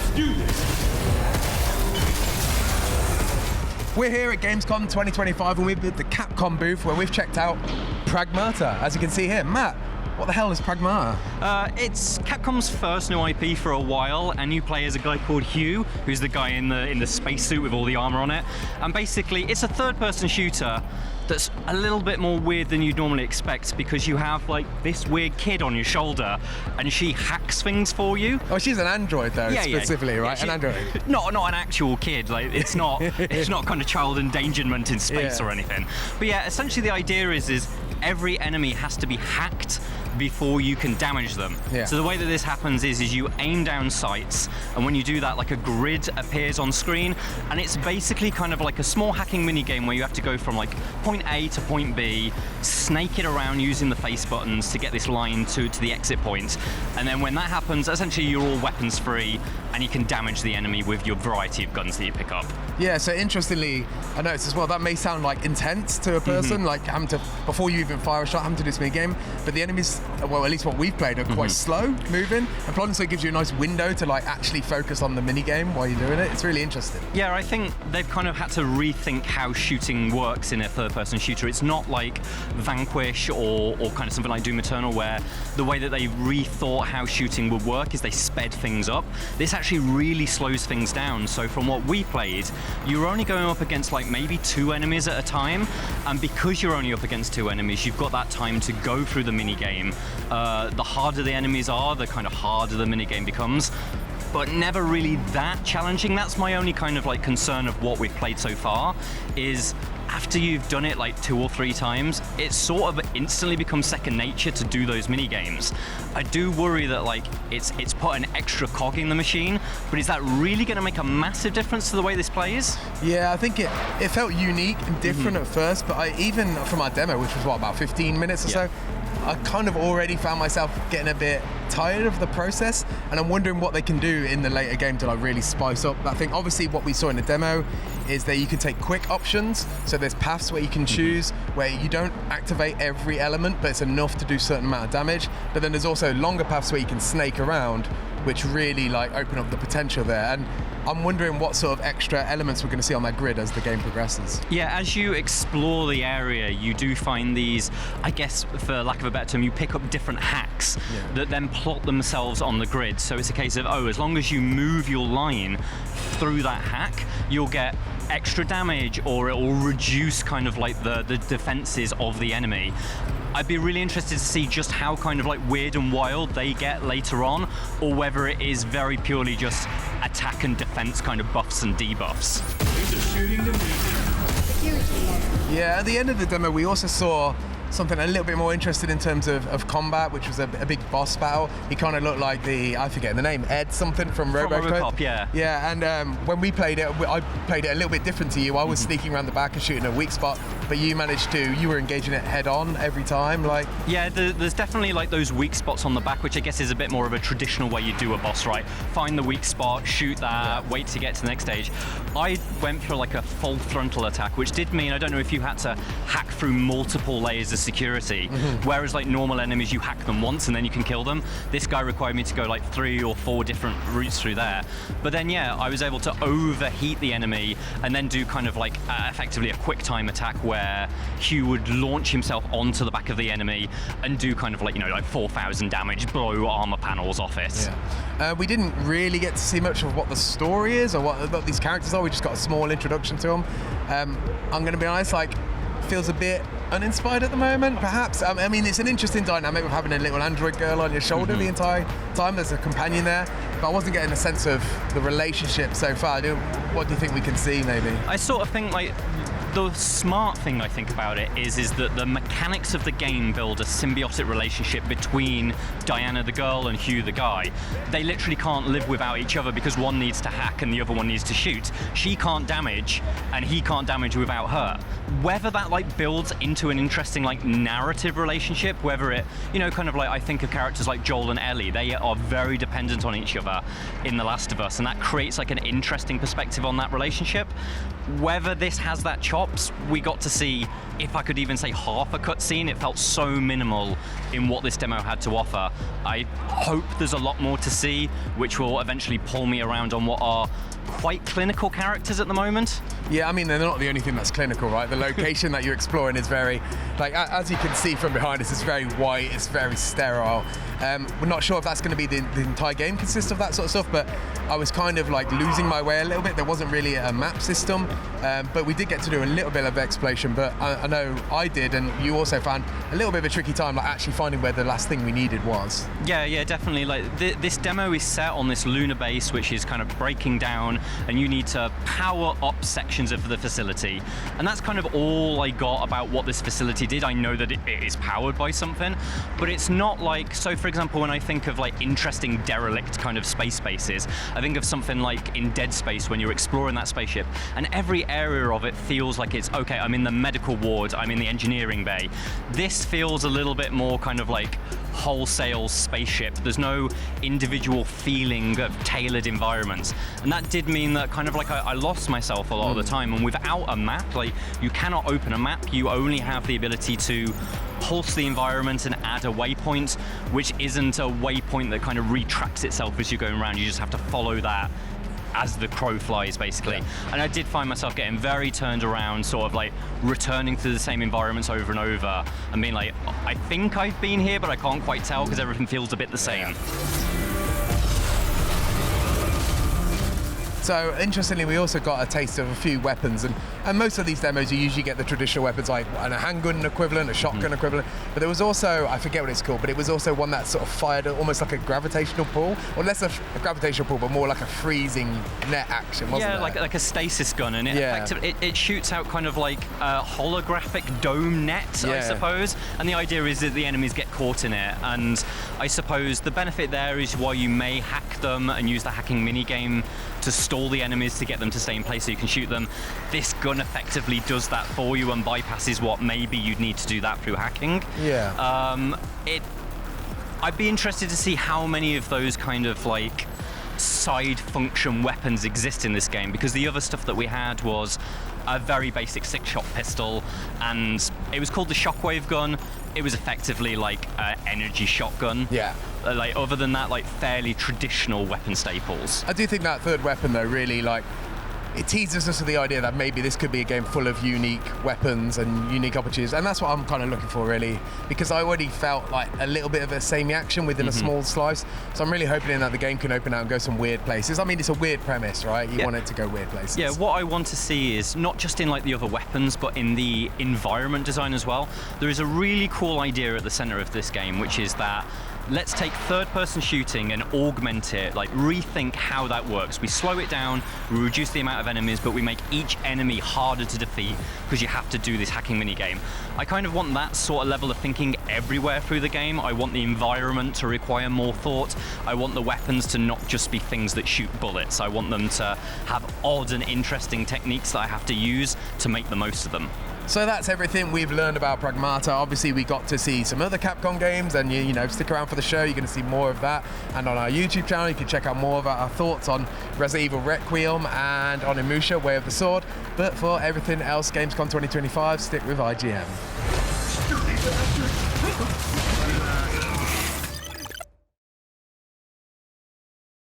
Let's do this! We're here at Gamescom 2025 and we're at the Capcom booth where we've checked out Pragmata, as you can see here. Matt, what the hell is Pragmata? It's Capcom's first new IP for a while, and you play as a guy called Hugh, who's the guy in the spacesuit with all the armor on it. And basically, it's a third-person shooter that's a little bit more weird than you'd normally expect, because you have like this weird kid on your shoulder, and she hacks things for you. Oh, she's an android though, specifically, right? Yeah, an android. Not an actual kid. Like it's not kind of child endangerment in space or anything. But yeah, essentially the idea is every enemy has to be hacked before you can damage them. Yeah. So the way that this happens is you aim down sights, and when you do that, like a grid appears on screen, and it's basically kind of like a small hacking mini game where you have to go from like point A to point B, snake it around using the face buttons to get this line to the exit point. And then when that happens, essentially you're all weapons free, and you can damage the enemy with your variety of guns that you pick up. Yeah, so interestingly, I noticed as well, that may sound like intense to a person, like having to, before you even fire a shot, having to do this mini game, but the enemies, well, at least what we've played, are quite slow moving, and Plodden, so it gives you a nice window to like actually focus on the mini game while you're doing it. It's really interesting. Yeah, I think they've kind of had to rethink how shooting works in a third-person shooter. It's not like Vanquish or kind of something like Doom Eternal, where the way that they rethought how shooting would work is they sped things up. This actually really slows things down. So from what we played, you were only going up against like maybe 2 enemies at a time, and because you're only up against 2 enemies, you've got that time to go through the mini game. The harder the enemies are, the kind of harder the mini game becomes, but never really that challenging. That's my only kind of like concern of what we've played so far, is after you've done it like 2 or 3 times, it sort of instantly becomes second nature to do those mini games. I do worry that like it's put an extra cog in the machine, but is that really going to make a massive difference to the way this plays? Yeah, I think it felt unique and different at first, but even from our demo, which was what, about 15 minutes or so, I kind of already found myself getting a bit tired of the process, and I'm wondering what they can do in the later game to like really spice up that thing. Obviously what we saw in the demo is that you can take quick options, so there's paths where you can choose where you don't activate every element, but it's enough to do a certain amount of damage, but then there's also longer paths where you can snake around, which really like open up the potential there. And I'm wondering what sort of extra elements we're going to see on that grid as the game progresses. Yeah, as you explore the area, you do find these, I guess for lack of a better term, you pick up different hacks that then plot themselves on the grid. So it's a case of, as long as you move your line through that hack, you'll get extra damage, or it will reduce kind of like the defenses of the enemy. I'd be really interested to see just how kind of like weird and wild they get later on, or whether it is very purely just attack and defense kind of buffs and debuffs. Yeah, at the end of the demo we also saw something a little bit more interesting in terms of combat, which was a big boss battle. He kind of looked like I forget the name, Ed something from RoboCop. Yeah. Yeah, and when we played it, I played it a little bit different to you. I was sneaking around the back and shooting a weak spot, but you were engaging it head on every time. Like, yeah, there's definitely like those weak spots on the back, which I guess is a bit more of a traditional way you do a boss, right? Find the weak spot, shoot that, wait to get to the next stage. I went for like a full frontal attack, which did mean, I don't know if you had to hack through multiple layers of security, whereas like normal enemies you hack them once and then you can kill them. This guy required me to go like 3 or 4 different routes through there, but then I was able to overheat the enemy and then do kind of like effectively a quick time attack where Hugh would launch himself onto the back of the enemy and do kind of like, like 4,000 damage, blow armor panels off it. We didn't really get to see much of what the story is or what these characters are. We just got a small introduction to them. I'm going to be honest, like, feels a bit uninspired at the moment, perhaps. I mean, it's an interesting dynamic of having a little android girl on your shoulder the entire time. There's a companion there, but I wasn't getting a sense of the relationship so far. What do you think we can see, maybe? I sort of think, like, the smart thing I think about it is that the mechanics of the game build a symbiotic relationship between Diana the girl and Hugh the guy. They literally can't live without each other because one needs to hack and the other one needs to shoot. She can't damage and he can't damage without her. Whether that like builds into an interesting like narrative relationship, whether it, kind of like, I think of characters like Joel and Ellie, they are very dependent on each other in The Last of Us, and that creates like an interesting perspective on that relationship. Whether this has that chops, we got to see, if I could even say half a cutscene. It felt so minimal in what this demo had to offer. I hope there's a lot more to see, which will eventually pull me around on what are quite clinical characters at the moment. Yeah, I mean, they're not the only thing that's clinical, right? The location that you're exploring is very, like, as you can see from behind us, it's very white, it's very sterile. We're not sure if that's going to be the entire game consists of that sort of stuff, but I was kind of like losing my way a little bit. There wasn't really a map system, but we did get to do a little bit of exploration, but I know I did, and you also found a little bit of a tricky time, like actually finding where the last thing we needed was. Yeah, definitely. Like this demo is set on this lunar base, which is kind of breaking down, and you need to power up sections of the facility. And that's kind of all I got about what this facility did. I know that it is powered by something, but it's not like, so for example, when I think of like interesting derelict kind of space spaces, I think of something like in Dead Space when you're exploring that spaceship, and every area of it feels like it's, okay, I'm in the medical ward, I'm in the engineering bay. This feels a little bit more kind of like wholesale spaceship. There's no individual feeling of tailored environments, and that did mean that kind of like I lost myself a lot of the time. And without a map, like, you cannot open a map, you only have the ability to pulse the environment and add a waypoint, which isn't a waypoint that kind of retracts itself as you're going around. You just have to follow that as the crow flies, basically. Yeah. And I did find myself getting very turned around, sort of like returning to the same environments over and over and being like, I think I've been here, but I can't quite tell because everything feels a bit the same. So interestingly, we also got a taste of a few weapons, and most of these demos you usually get the traditional weapons like a handgun equivalent, a shotgun equivalent, but there was also, I forget what it's called, but it was also one that sort of fired almost like a gravitational pull, or less a gravitational pull, but more like a freezing net action, wasn't it? Yeah, like a stasis gun, and it shoots out kind of like a holographic dome net, I suppose, and the idea is that the enemies get caught in it, and I suppose the benefit there is why you may hack them and use the hacking minigame to stall the enemies to get them to stay in place so you can shoot them. This gun effectively does that for you and bypasses what maybe you'd need to do that through hacking. Yeah. I'd be interested to see how many of those kind of like side function weapons exist in this game, because the other stuff that we had was a very basic 6-shot pistol, and it was called the shockwave gun. It was effectively like an energy shotgun. Yeah. Like, other than that, like fairly traditional weapon staples. I do think that third weapon though really, like, it teases us with the idea that maybe this could be a game full of unique weapons and unique opportunities, and that's what I'm kind of looking for, really, because I already felt like a little bit of a samey action within a small slice, so I'm really hoping that the game can open out and go some weird places. I mean, it's a weird premise, right? You want it to go weird places. Yeah, what I want to see is not just in like the other weapons, but in the environment design as well. There is a really cool idea at the center of this game, which is that let's take third-person shooting and augment it, like rethink how that works. We slow it down, we reduce the amount of enemies, but we make each enemy harder to defeat because you have to do this hacking minigame. I kind of want that sort of level of thinking everywhere through the game. I want the environment to require more thought. I want the weapons to not just be things that shoot bullets. I want them to have odd and interesting techniques that I have to use to make the most of them. So that's everything we've learned about Pragmata. Obviously, we got to see some other Capcom games, and you know, stick around for the show. You're going to see more of that. And on our YouTube channel, you can check out more of our thoughts on Resident Evil Requiem and on Onimusha, Way of the Sword. But for everything else, Gamescom 2025, stick with IGN.